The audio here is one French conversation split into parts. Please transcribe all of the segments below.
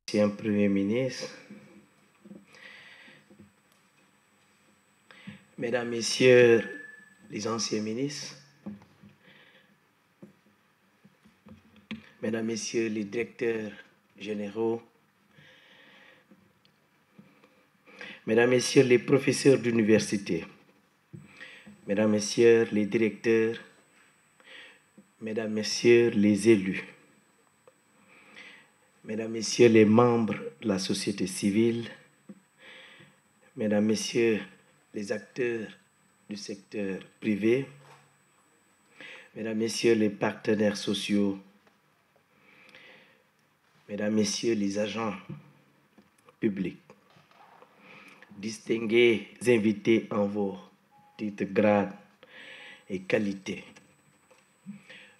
Ancien Premier ministre, Mesdames, Messieurs les anciens ministres, Mesdames, Messieurs les directeurs généraux, Mesdames, Messieurs les professeurs d'université, Mesdames, Messieurs les directeurs, Mesdames, Messieurs les élus, Mesdames, Messieurs les membres de la société civile, Mesdames, Messieurs les acteurs du secteur privé, Mesdames, Messieurs les partenaires sociaux, Mesdames, Messieurs les agents publics, distingués invités en vos titres, grades et qualités.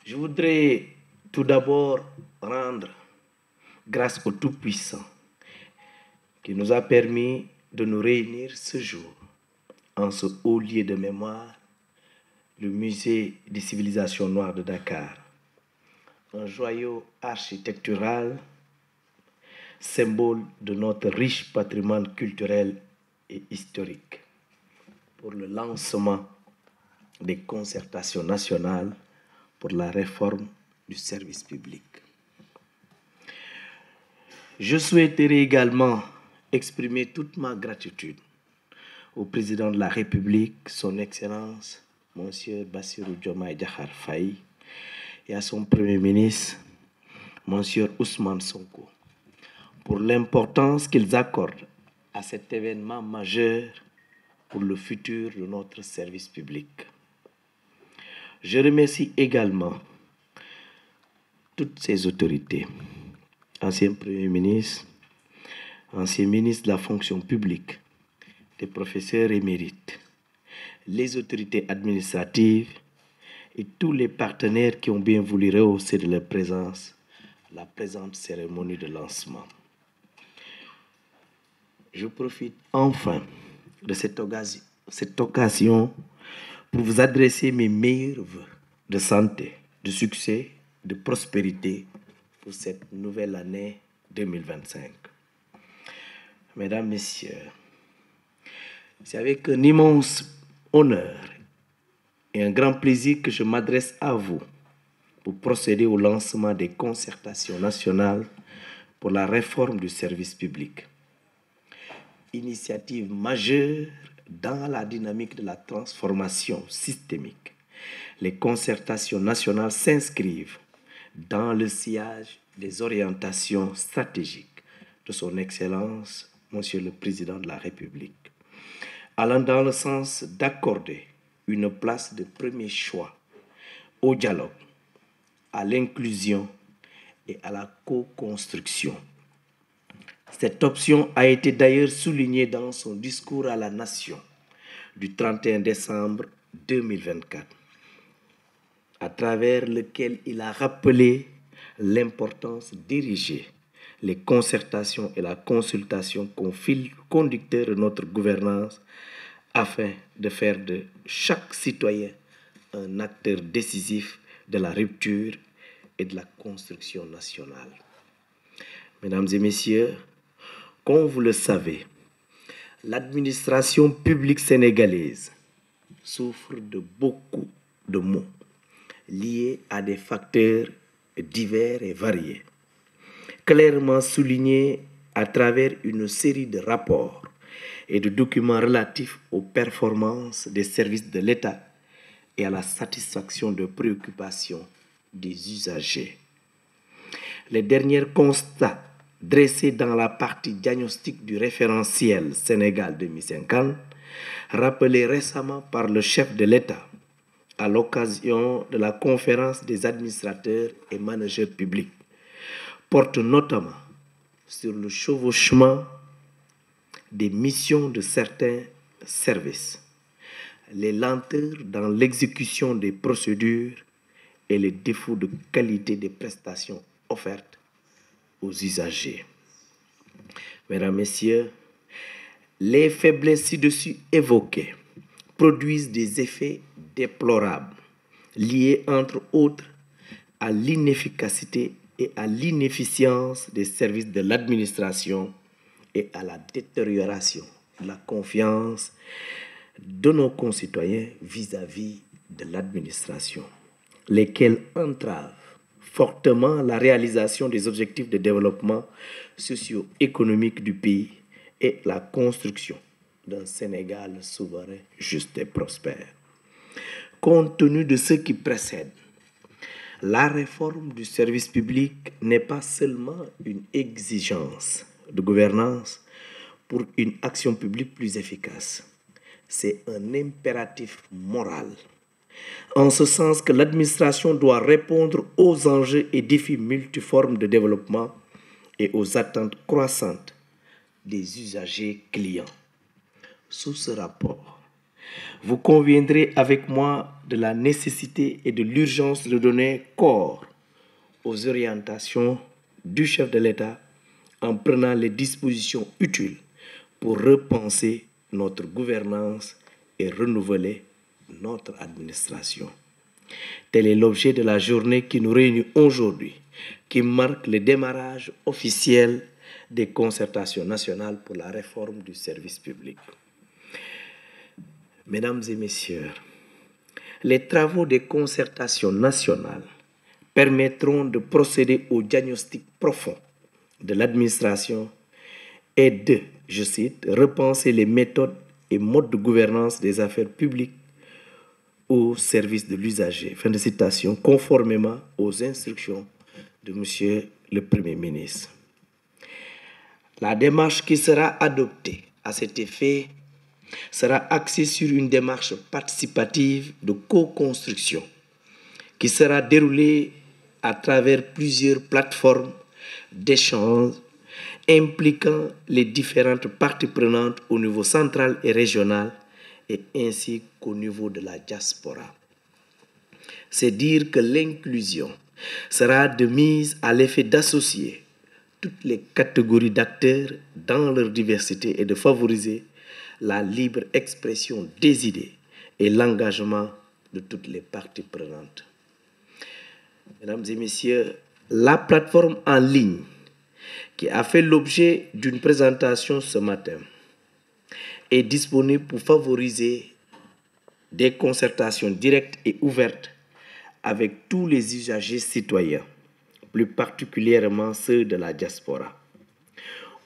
Je voudrais tout d'abord rendre grâce au Tout-Puissant qui nous a permis de nous réunir ce jour en ce haut lieu de mémoire, le musée des civilisations noires de Dakar, un joyau architectural, symbole de notre riche patrimoine culturel et historique, pour le lancement des concertations nationales pour la réforme du service public. Je souhaiterais également exprimer toute ma gratitude au président de la République, son Excellence, Monsieur Bassirou Diomaye Diakhar Faye, et à son Premier ministre, Monsieur Ousmane Sonko, pour l'importance qu'ils accordent à cet événement majeur pour le futur de notre service public. Je remercie également toutes ces autorités, anciens premiers ministres, anciens ministres de la fonction publique, des professeurs émérites, les autorités administratives et tous les partenaires qui ont bien voulu rehausser de leur présence la présente cérémonie de lancement. Je profite enfin de cette occasion pour vous adresser mes meilleurs vœux de santé, de succès, de prospérité pour cette nouvelle année 2025. Mesdames, Messieurs, c'est avec un immense honneur et un grand plaisir que je m'adresse à vous pour procéder au lancement des concertations nationales pour la réforme du service public. Initiative majeure dans la dynamique de la transformation systémique. Les concertations nationales s'inscrivent dans le sillage des orientations stratégiques de son Excellence, Monsieur le Président de la République, allant dans le sens d'accorder une place de premier choix au dialogue, à l'inclusion et à la co-construction. Cette option a été d'ailleurs soulignée dans son discours à la nation du 31 décembre 2024, à travers lequel il a rappelé l'importance d'ériger les concertations et la consultation comme fil conducteur de notre gouvernance afin de faire de chaque citoyen un acteur décisif de la rupture et de la construction nationale. Mesdames et messieurs, comme vous le savez, l'administration publique sénégalaise souffre de beaucoup de maux liés à des facteurs divers et variés, clairement soulignés à travers une série de rapports et de documents relatifs aux performances des services de l'État et à la satisfaction de préoccupations des usagers. Les derniers constats dressés dans la partie diagnostic du référentiel Sénégal 2050, rappelés récemment par le chef de l'État à l'occasion de la conférence des administrateurs et managers publics, portent notamment sur le chevauchement des missions de certains services, les lenteurs dans l'exécution des procédures et les défauts de qualité des prestations offertes aux usagers. Mesdames, Messieurs, les faiblesses ci-dessus évoquées produisent des effets déplorables liés entre autres à l'inefficacité et à l'inefficience des services de l'administration et à la détérioration de la confiance de nos concitoyens vis-à-vis de l'administration, lesquels entravent fortement la réalisation des objectifs de développement socio-économique du pays et la construction d'un Sénégal souverain, juste et prospère. Compte tenu de ce qui précède, la réforme du service public n'est pas seulement une exigence de gouvernance pour une action publique plus efficace. C'est un impératif moral, en ce sens que l'administration doit répondre aux enjeux et défis multiformes de développement et aux attentes croissantes des usagers clients. Sous ce rapport, vous conviendrez avec moi de la nécessité et de l'urgence de donner corps aux orientations du chef de l'État en prenant les dispositions utiles pour repenser notre gouvernance et renouveler notre administration. Tel est l'objet de la journée qui nous réunit aujourd'hui, qui marque le démarrage officiel des concertations nationales pour la réforme du service public. Mesdames et messieurs, les travaux des concertations nationales permettront de procéder au diagnostic profond de l'administration et de, je cite, repenser les méthodes et modes de gouvernance des affaires publiques au service de l'usager. Fin de citation, conformément aux instructions de M. le Premier ministre. La démarche qui sera adoptée à cet effet sera axée sur une démarche participative de co-construction qui sera déroulée à travers plusieurs plateformes d'échange impliquant les différentes parties prenantes au niveau central et régional et ainsi qu'au niveau de la diaspora. C'est dire que l'inclusion sera de mise à l'effet d'associer toutes les catégories d'acteurs dans leur diversité et de favoriser la libre expression des idées et l'engagement de toutes les parties prenantes. Mesdames et messieurs, la plateforme en ligne qui a fait l'objet d'une présentation ce matin est disponible pour favoriser des concertations directes et ouvertes avec tous les usagers citoyens, plus particulièrement ceux de la diaspora.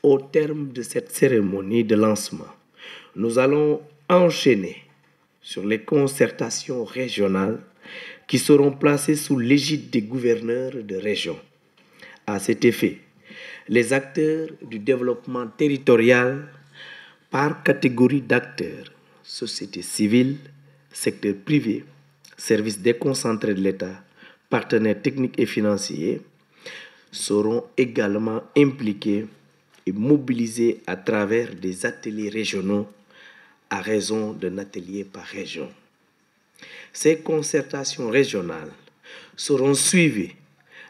Au terme de cette cérémonie de lancement, nous allons enchaîner sur les concertations régionales qui seront placées sous l'égide des gouverneurs de région. À cet effet, les acteurs du développement territorial par catégorie d'acteurs, société civile, secteur privé, services déconcentrés de l'État, partenaires techniques et financiers, seront également impliqués et mobilisés à travers des ateliers régionaux à raison d'un atelier par région. Ces concertations régionales seront suivies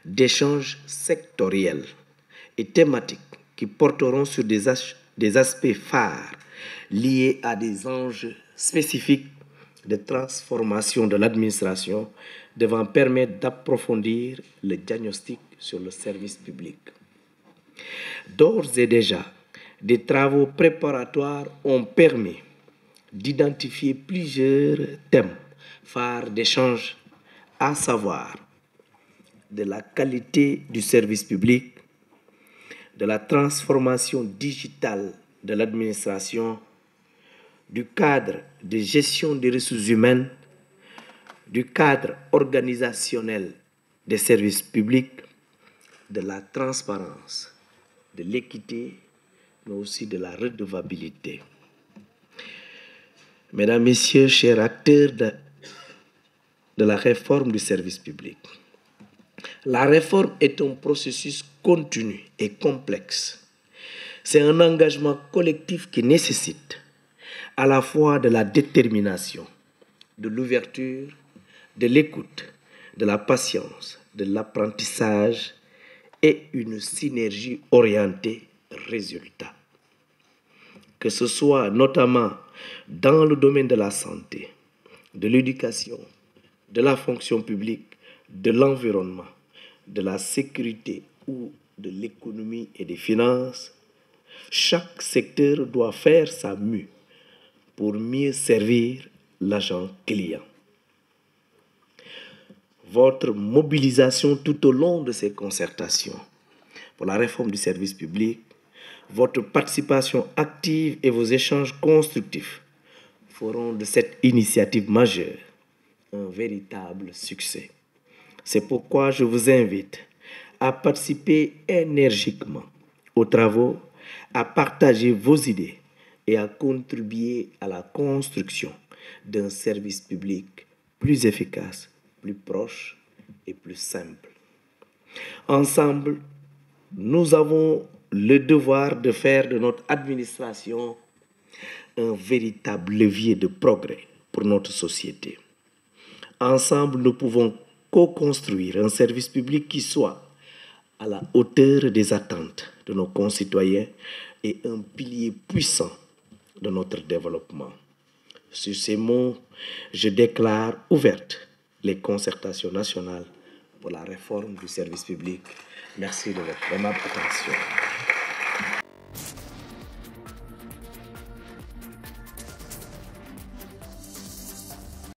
d'échanges sectoriels et thématiques qui porteront sur des aspects phares liés à des enjeux spécifiques de transformation de l'administration devant permettre d'approfondir le diagnostic sur le service public. D'ores et déjà, des travaux préparatoires ont permis d'identifier plusieurs thèmes phares d'échange, à savoir de la qualité du service public, de la transformation digitale de l'administration, du cadre de gestion des ressources humaines, du cadre organisationnel des services publics, de la transparence, de l'équité, mais aussi de la redevabilité. Mesdames, Messieurs, chers acteurs de la réforme du service public, la réforme est un processus continu et complexe. C'est un engagement collectif qui nécessite à la fois de la détermination, de l'ouverture, de l'écoute, de la patience, de l'apprentissage et une synergie orientée résultat. Que ce soit notamment dans le domaine de la santé, de l'éducation, de la fonction publique, de l'environnement, de la sécurité ou de l'économie et des finances, chaque secteur doit faire sa mue pour mieux servir l'agent client. Votre mobilisation tout au long de ces concertations pour la réforme du service public, votre participation active et vos échanges constructifs feront de cette initiative majeure un véritable succès. C'est pourquoi je vous invite à participer énergiquement aux travaux, à partager vos idées et à contribuer à la construction d'un service public plus efficace, plus proche et plus simple. Ensemble, nous avons le devoir de faire de notre administration un véritable levier de progrès pour notre société. Ensemble, nous pouvons co-construire un service public qui soit à la hauteur des attentes de nos concitoyens et un pilier puissant de notre développement. Sur ces mots, je déclare ouvertes les concertations nationales pour la réforme du service public. Merci de votre aimable attention.